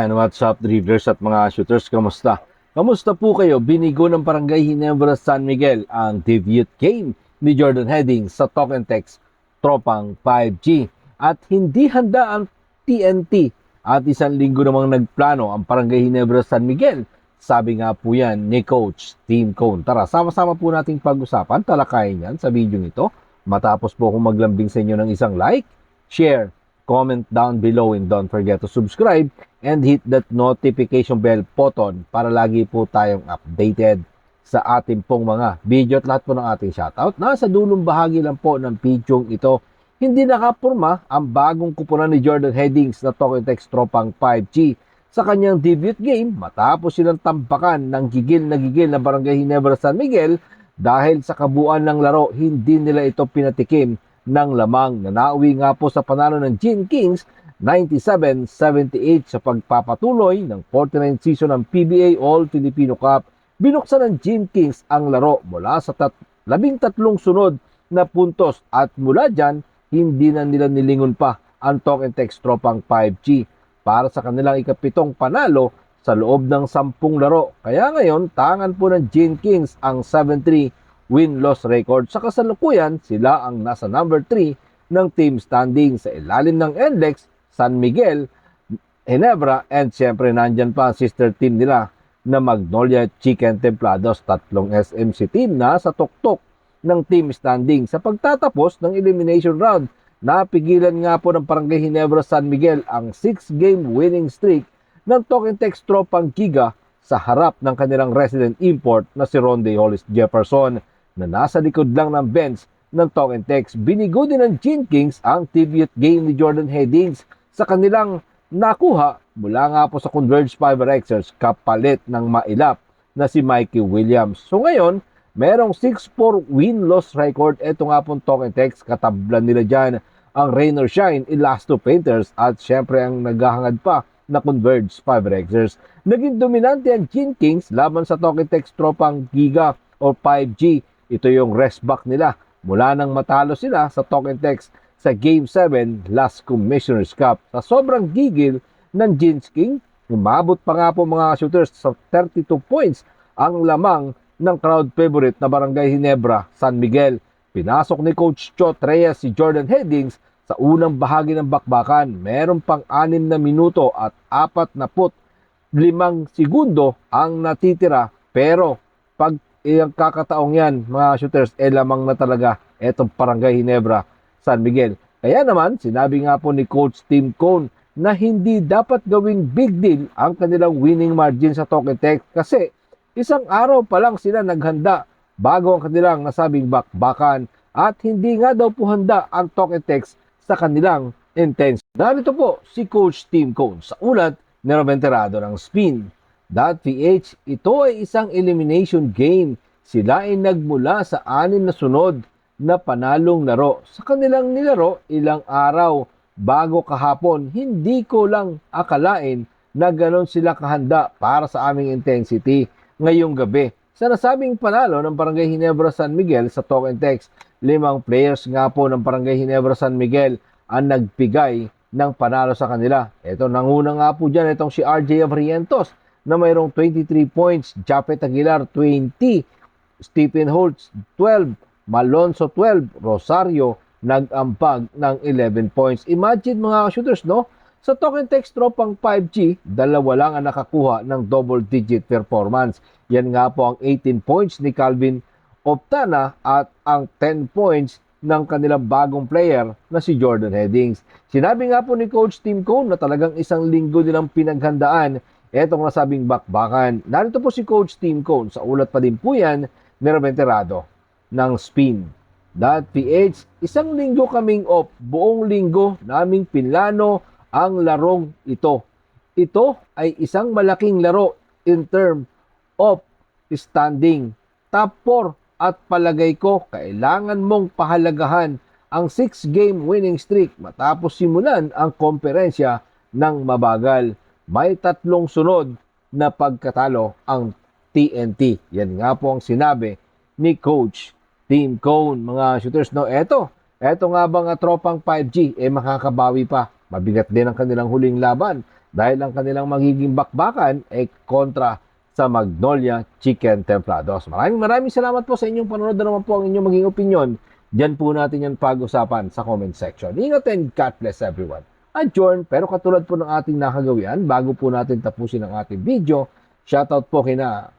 Ayan, what's up dribblers at mga shooters, kamusta? Kamusta po kayo? Binigo ng Barangay Ginebra San Miguel ang debut game ni Jordan Heading sa Talk and Text Tropang 5G. At hindi handa ang TNT at isang linggo namang nagplano ang Barangay Ginebra San Miguel. Sabi nga po yan ni Coach Tim Cone. Tara, sama-sama po nating pag-usapan, talakayin yan sa video ito. Matapos po akong maglambing sa inyo ng isang like, share, comment down below, and don't forget to subscribe and hit that notification bell button para lagi po tayong updated sa ating pong mga video at lahat po ng ating shoutout. Nasa dulong bahagi lang po ng video ito. Hindi nakapurma ang bagong kupunan ni Jordan Headings na Talk and Text Tropang 5G sa kanyang debut game matapos silang tampakan ng gigil na Barangay Ginebra San Miguel dahil sa kabuuan ng laro hindi nila ito pinatikim ng lamang na nauwi nga po sa panalo ng Gin Kings 97-78 sa pagpapatuloy ng 49th season ng PBA All-Filipino Cup. Binuksan ng Gin Kings ang laro mula sa 13 sunod na puntos at mula dyan, hindi na nila nilingon pa ang Talk and Text Tropang 5G para sa kanilang ikapitong panalo sa loob ng 10 laro. Kaya ngayon, tangan po ng Gin Kings ang 7-3 win-loss record. Sa kasalukuyan, sila ang nasa number 3 ng team standing sa ilalim ng NLEX, San Miguel, Ginebra, and siyempre nandyan pa ang sister team nila na Magnolia Chicken Templados, tatlong SMC team na sa tuktok ng team standing. Sa pagtatapos ng elimination round, napigilan nga po ng Barangay Ginebra San Miguel ang 6-game winning streak ng Talk and Text Tropang Giga sa harap ng kanilang resident import na si Ronde Hollis Jefferson na nasa likod lang ng bench ng Talk and Text. Binigo din ng Gin Kings ang debut game ni Jordan Headings sa kanilang nakuha mula nga po sa Converge Fiber Xers kapalit ng mailap na si Mikey Williams. So ngayon, merong 6-4 win-loss record. Ito nga pong Talk and Text, katablan nila dyan ang Rain or Shine, Elasto Painters at syempre ang naghahangad pa na Converge Fiber Xers. Naging dominante ang Gin Kings laban sa Talk and Text Tropang Giga o 5G. Ito yung rest back nila mula nang matalo sila sa Talk and Text sa Game 7 last Commissioner's Cup. Sa sobrang gigil ng Gin Kings, umabot pa nga po mga shooters sa 32 points ang lamang ng crowd favorite na Barangay Ginebra San Miguel. Pinasok ni Coach Cho Reyes si Jordan Headings sa unang bahagi ng bakbakan. Meron pang 6 na minuto at 45 segundo ang natitira, pero pag iyang kakataong yan, mga shooters, lamang na talaga etong Barangay Ginebra San Miguel. Kaya naman, sinabi nga po ni Coach Tim Cone na hindi dapat gawing big deal ang kanilang winning margin sa Talk and Text kasi isang araw pa lang sila naghanda bago ang kanilang nasabing bakbakan at hindi nga daw po handa ang Talk and Text sa kanilang intense. Narito po si Coach Tim Cone sa ulat ni Robenterado ng Spin.ph. Ito ay isang elimination game. Sila ay nagmula sa 6 na sunod na panalong laro. Sa kanilang nilaro ilang araw bago kahapon, hindi ko lang akalain na ganon sila kahanda para sa aming intensity ngayong gabi. Sa nasabing panalo ng Barangay Ginebra San Miguel sa Talk and Text, 5 players nga po ng Barangay Ginebra San Miguel ang nagbigay ng panalo sa kanila. Ito, nanguna nga po dyan itong si RJ Abrientos na mayroong 23 points, Japet Aguilar 20, Stephen Holtz 12, Malonzo 12, Rosario nag-ampag ng 11 points. Imagine mga shooters, no? Sa Talk and Text Tropang 5G, 2 lang ang nakakuha ng double-digit performance. Yan nga po ang 18 points ni Calvin Optana at ang 10 points ng kanilang bagong player na si Jordan Headings. Sinabi nga po ni Coach Tim Cone na talagang isang linggo nilang pinaghandaan etong nasabing bakbakan. Narito po si Coach Tim Cone sa ulat pa din po yan ni Robenterado ng Spin.ph. Isang linggo kaming off, buong linggo naming pinlano ang larong ito. Ito ay isang malaking laro in term of standing. Top 4 at palagay ko kailangan mong pahalagahan ang 6-game winning streak matapos simulan ang komperensya ng mabagal. May 3 sunod na pagkatalo ang TNT. Yan nga po ang sinabi ni Coach Tim Cone, mga shooters. No, eto nga bang tropang 5G, makakabawi pa. Mabigat din ang kanilang huling laban dahil ang kanilang magiging bakbakan ay kontra sa Magnolia Chicken Templados. Maraming salamat po sa inyong panonood na naman po ang inyong maging opinion. Diyan po natin yan pag-usapan sa comment section. Ingat and God bless everyone. Adjourn, pero katulad po ng ating nakagawian, bago po natin tapusin ang ating video, shoutout po kina